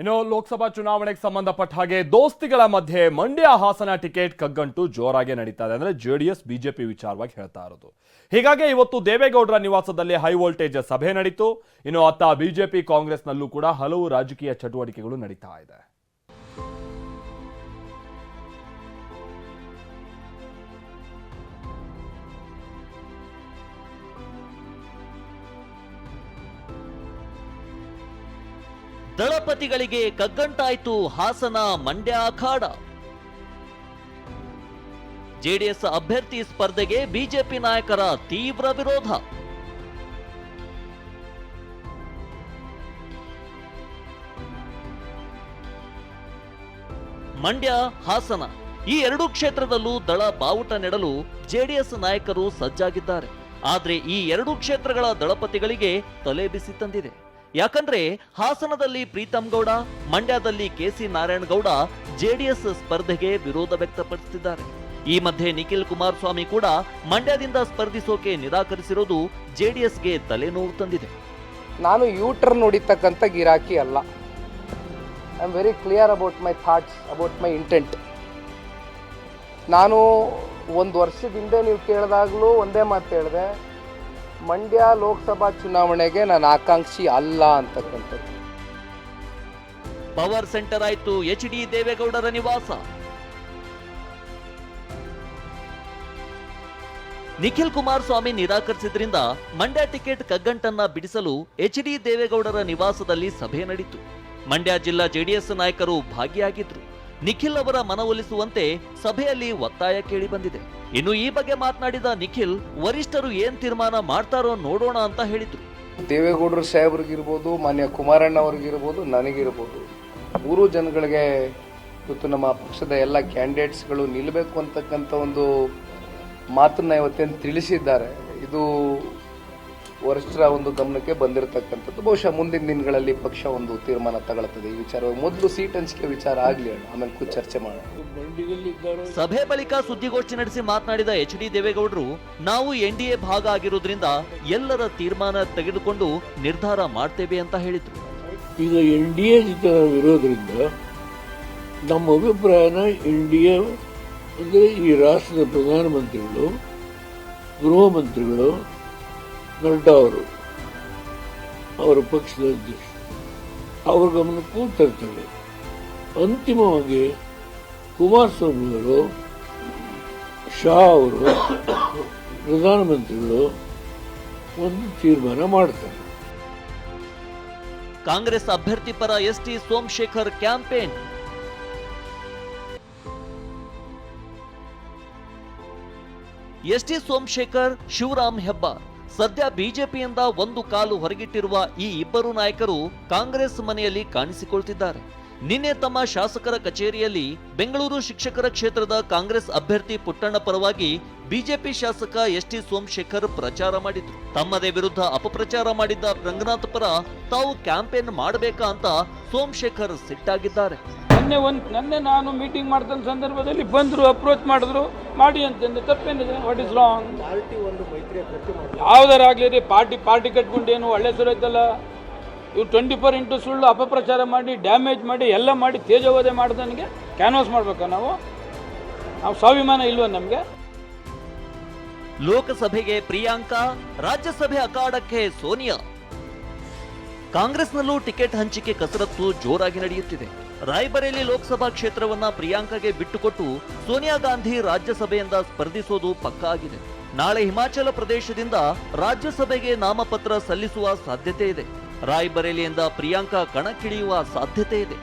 ಇನ್ನು ಲೋಕಸಭಾ ಚುನಾವಣೆಗೆ ಸಂಬಂಧಪಟ್ಟ ಹಾಗೆ ದೋಸ್ತಿಗಳ ಮಧ್ಯೆ ಮಂಡ್ಯ ಹಾಸನ ಟಿಕೆಟ್ ಕಗ್ಗಂಟು ಜೋರಾಗಿ ನಡೀತಾ ಇದೆ. ಅಂದ್ರೆ ಜೆಡಿಎಸ್ ಬಿಜೆಪಿ ವಿಚಾರವಾಗಿ ಹೇಳ್ತಾ ಇರೋದು. ಹೀಗಾಗಿ ಇವತ್ತು ದೇವೇಗೌಡರ ನಿವಾಸದಲ್ಲಿ ಹೈ ವೋಲ್ಟೇಜ್ ಸಭೆ ನಡೀತು. ಇನ್ನು ಅತ್ತ ಬಿಜೆಪಿ ಕಾಂಗ್ರೆಸ್ನಲ್ಲೂ ಕೂಡ ಹಲವು ರಾಜಕೀಯ ಚಟುವಟಿಕೆಗಳು ನಡೀತಾ ಇದೆ. ದಳಪತಿಗಳಿಗೆ ಕಗ್ಗಂಟಾಯ್ತು ಹಾಸನ ಮಂಡ್ಯ ಅಖಾಡ. ಜೆಡಿಎಸ್ ಅಭ್ಯರ್ಥಿ ಸ್ಪರ್ಧೆಗೆ ಬಿಜೆಪಿ ನಾಯಕರ ತೀವ್ರ ವಿರೋಧ. ಮಂಡ್ಯ ಹಾಸನ ಈ ಎರಡೂ ಕ್ಷೇತ್ರದಲ್ಲೂ ದಳ ಬಾವುಟ ನೆಡಲು ಜೆಡಿಎಸ್ ನಾಯಕರು ಸಜ್ಜಾಗಿದ್ದಾರೆ. ಆದ್ರೆ ಈ ಎರಡೂ ಕ್ಷೇತ್ರಗಳ ದಳಪತಿಗಳಿಗೆ ತಲೆ ಬಿಸಿ ತಂದಿದೆ. ಯಾಕಂದ್ರೆ ಹಾಸನದಲ್ಲಿ ಪ್ರೀತಂ ಗೌಡ, ಮಂಡ್ಯದಲ್ಲಿ ಕೆಸಿ ನಾರಾಯಣಗೌಡ ಜೆಡಿಎಸ್ ಸ್ಪರ್ಧೆಗೆ ವಿರೋಧ ವ್ಯಕ್ತಪಡಿಸುತ್ತಿದ್ದಾರೆ. ಈ ಮಧ್ಯೆ ನಿಖಿಲ್ ಕುಮಾರಸ್ವಾಮಿ ಕೂಡ ಮಂಡ್ಯದಿಂದ ಸ್ಪರ್ಧಿಸೋಕೆ ನಿರಾಕರಿಸಿರೋದು ಜೆಡಿಎಸ್ಗೆ ತಲೆನೋವು ತಂದಿದೆ. ನಾನು ಯೂಟರ್ನ್ ನೋಡಿರ್ತಕ್ಕಂಥ ಗಿರಾಕಿ ಅಲ್ಲ. I am very clear about my thoughts, about my intent. ನಾನು ಒಂದು ವರ್ಷದಿಂದ ನೀವು ಕೇಳಿದಾಗಲೂ ಒಂದೇ ಮಾತು ಹೇಳಿದೆ, ಮಂಡ್ಯ ಲೋಕಸಭಾ ಚುನಾವಣೆಗೆ ನಾನು ಆಕಾಂಕ್ಷಿ ಅಲ್ಲ ಅಂತಕ್ಕಂಥದ್ದು. ಪವರ್ ಸೆಂಟರ್ ಆಯ್ತು ಎಚ್.ಡಿ. ದೇವೇಗೌಡರ ನಿವಾಸ. ನಿಖಿಲ್ ಕುಮಾರಸ್ವಾಮಿ ನಿರಾಕರಿಸಿದ್ರಿಂದ ಮಂಡ್ಯ ಟಿಕೆಟ್ ಕಗ್ಗಂಟನ್ನ ಬಿಡಿಸಲು ಎಚ್.ಡಿ. ದೇವೇಗೌಡರ ನಿವಾಸದಲ್ಲಿ ಸಭೆ ನಡೆಯಿತು. ಮಂಡ್ಯ ಜಿಲ್ಲಾ ಜೆಡಿಎಸ್ ನಾಯಕರು ಭಾಗಿಯಾಗಿದ್ರು. ನಿಖಿಲ್ ಅವರ ಮನವೊಲಿಸುವಂತೆ ಸಭೆಯಲ್ಲಿ ಒತ್ತಾಯ ಕೇಳಿ ಬಂದಿದೆ. ಇನ್ನು ಈ ಬಗ್ಗೆ ಮಾತನಾಡಿದ ನಿಖಿಲ್, ವರಿಷ್ಠರು ಏನ್ ತೀರ್ಮಾನ ಮಾಡ್ತಾರೋ ನೋಡೋಣ ಅಂತ ಹೇಳಿದ್ರು. ದೇವೇಗೌಡರು ಸಾಹೇಬ್ರಿಗಿರ್ಬೋದು, ಮಾನ್ಯ ಕುಮಾರಣ್ಣ ಅವ್ರಿಗಿರ್ಬೋದು, ನನಗಿರ್ಬೋದು, ಮೂರು ಜನಗಳಿಗೆ ಇವತ್ತು ನಮ್ಮ ಪಕ್ಷದ ಎಲ್ಲ ಕ್ಯಾಂಡಿಡೇಟ್ಸ್ಗಳು ನಿಲ್ಲಬೇಕು ಅಂತಕ್ಕಂಥ ಒಂದು ಮಾತನ್ನ ಇವತ್ತೇನು ತಿಳಿಸಿದ್ದಾರೆ. ಇದು ವರಿಷ್ಠರ ಒಂದು ಗಮನಕ್ಕೆ ಬಂದಿರತಕ್ಕಂಥದ್ದು. ಬಹುಶಃ ಮುಂದಿನ ದಿನಗಳಲ್ಲಿ ಪಕ್ಷ ಒಂದು ತೀರ್ಮಾನ ತಗೊಳ್ತದೆ ಈ ವಿಚಾರ. ಮೊದಲು ಸೀಟ್ ಹಂಚಿಕೆ ವಿಚಾರ ಆಗ್ಲಿ, ಆಮೇಲೆ ಕೂತ್ ಚರ್ಚೆ ಮಾಡೋಣ. ಸಭೆ ಬಳಿಕ ಸುದ್ದಿಗೋಷ್ಠಿ ನಡೆಸಿ ಮಾತನಾಡಿದ ಎಚ್.ಡಿ. ದೇವೇಗೌಡರು, ನಾವು ಎನ್ಡಿಎ ಭಾಗ ಆಗಿರೋದ್ರಿಂದ ಎಲ್ಲರ ತೀರ್ಮಾನ ತೆಗೆದುಕೊಂಡು ನಿರ್ಧಾರ ಮಾಡ್ತೇವೆ ಅಂತ ಹೇಳಿದ್ರು. ಈಗ ಎನ್ಡಿಎ ಜೊತೆ ಇರೋದ್ರಿಂದ ನಮ್ಮ ಅಭಿಪ್ರಾಯನ ಎನ್ಡಿಎ ಅಂದರೆ ಈ ರಾಷ್ಟ್ರದ ಪ್ರಧಾನಮಂತ್ರಿಗಳು, ಗೃಹ ಮಂತ್ರಿಗಳು, ನಡ್ಡಾ ಅವರು, ಅವರ ಪಕ್ಷದ ಅಧ್ಯಕ್ಷ, ಅವರ ಗಮನಕ್ಕೂ ತರ್ತೇವೆ. ಅಂತಿಮವಾಗಿ ಕುಮಾರಸ್ವಾಮಿ ಅವರು, ಶಾ ಅವರು, ಪ್ರಧಾನಮಂತ್ರಿಗಳು ಒಂದು ತೀರ್ಮಾನ ಮಾಡ್ತಾರೆ. ಕಾಂಗ್ರೆಸ್ ಅಭ್ಯರ್ಥಿ ಪರ S T. Somashekhar campaign. S T. Somashekhar, Shivaram Hebbar ಸದ್ಯ ಬಿಜೆಪಿಯಿಂದ ಒಂದು ಕಾಲು ಹೊರಗಿಟ್ಟಿರುವ ಈ ಇಬ್ಬರು ನಾಯಕರು ಕಾಂಗ್ರೆಸ್ ಮನೆಯಲ್ಲಿ ಕಾಣಿಸಿಕೊಳ್ತಿದ್ದಾರೆ. ನಿನ್ನೆ ತಮ್ಮ ಶಾಸಕರ ಕಚೇರಿಯಲ್ಲಿ ಬೆಂಗಳೂರು ಶಿಕ್ಷಕರ ಕ್ಷೇತ್ರದ ಕಾಂಗ್ರೆಸ್ ಅಭ್ಯರ್ಥಿ ಪುಟ್ಟಣ್ಣ ಪರವಾಗಿ ಬಿಜೆಪಿ ಶಾಸಕ ಎಸ್.ಟಿ. ಸೋಮಶೇಖರ್ ಪ್ರಚಾರ ಮಾಡಿದ್ರು. ತಮ್ಮದೇ ವಿರುದ್ಧ ಅಪಪ್ರಚಾರ ಮಾಡಿದ್ದ ರಂಗನಾಥ್ ಪರ ತಾವು ಕ್ಯಾಂಪೇನ್ ಮಾಡಬೇಕಾ ಅಂತ ಸೋಮಶೇಖರ್ ಸಿಟ್ಟಾಗಿದ್ದಾರೆ. ನನ್ನೆ ನಾನು ಮೀಟಿಂಗ್ ಮಾಡ್ದ ಸಂದರ್ಭದಲ್ಲಿ ಬಂದ್ರು, ಅಪ್ರೋಚ್ ಮಾಡಿದ್ರು, ಮಾಡಿ ಅಂತಂದ್ರೆ ತಪ್ಪೇನಿದೆ? What is wrong? ಯಾವ್ದಾರಾಗ್ಲಿ ರೀ, ಪಾರ್ಟಿ ಕಟ್ಕೊಂಡು ಏನು ಒಳ್ಳೆ ಸುರೈತಲ್ಲ. ಇವು 24x ಸುಳ್ಳು ಅಪಪ್ರಚಾರ ಮಾಡಿ, ಡ್ಯಾಮೇಜ್ ಮಾಡಿ, ಎಲ್ಲ ಮಾಡಿ, ತೇಜೋವಧೆ ಮಾಡಿದನಿಗೆ ಕ್ಯಾನ್ವಾಸ್ ಮಾಡ್ಬೇಕಾ? ನಾವು ಸ್ವಾಭಿಮಾನ ಇಲ್ವ ನಮಗೆ? ಲೋಕಸಭೆಗೆ ಪ್ರಿಯಾಂಕಾ, ರಾಜ್ಯಸಭೆ ಅಖಾಡಕ್ಕೆ ಸೋನಿಯಾ. ಕಾಂಗ್ರೆಸ್ನಲ್ಲೂ ಟಿಕೆಟ್ ಹಂಚಿಕೆ ಕಸರತ್ತು ಜೋರಾಗಿ ನಡೆಯುತ್ತಿದೆ. ರಾಯ್ಬರೇಲಿ ಲೋಕಸಭಾ ಕ್ಷೇತ್ರವನ್ನ ಪ್ರಿಯಾಂಕಾಗೆ ಬಿಟ್ಟುಕೊಟ್ಟು ಸೋನಿಯಾ ಗಾಂಧಿ ರಾಜ್ಯಸಭೆಯಿಂದ ಸ್ಪರ್ಧಿಸೋದು ಪಕ್ಕಾ ಆಗಿದೆ. ನಾಳೆ ಹಿಮಾಚಲ ಪ್ರದೇಶದಿಂದ ರಾಜ್ಯಸಭೆಗೆ ನಾಮಪತ್ರ ಸಲ್ಲಿಸುವ ಸಾಧ್ಯತೆ ಇದೆ. ರಾಯ್ಬರೇಲಿಯಿಂದ ಪ್ರಿಯಾಂಕಾ ಕಣಕ್ಕಿಳಿಯುವ ಸಾಧ್ಯತೆ ಇದೆ.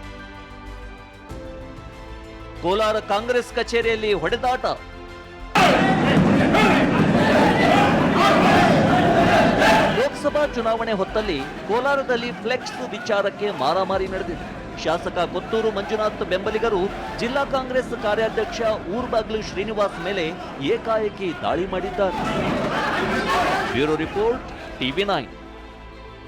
ಕೋಲಾರ ಕಾಂಗ್ರೆಸ್ ಕಚೇರಿಯಲ್ಲಿ ಹೊಡೆದಾಟ. ಲೋಕಸಭಾ ಚುನಾವಣೆ ಹೊತ್ತಲ್ಲಿ ಕೋಲಾರದಲ್ಲಿ ಫ್ಲೆಕ್ಸ್ ವಿಚಾರಕ್ಕೆ ಮಾರಾಮಾರಿ ನಡೆದಿದೆ. ಶಾಸಕ ಕೊತ್ತೂರು ಮಂಜುನಾಥ್ ಬೆಂಬಲಿಗರು ಜಿಲ್ಲಾ ಕಾಂಗ್ರೆಸ್ ಕಾರ್ಯಾಧ್ಯಕ್ಷ ಊರ್ಬಾಗ್ಲು ಶ್ರೀನಿವಾಸ್ ಮೇಲೆ ಏಕಾಏಕಿ ದಾಳಿ ಮಾಡಿದ್ದಾರೆ. Bureau report, TV9.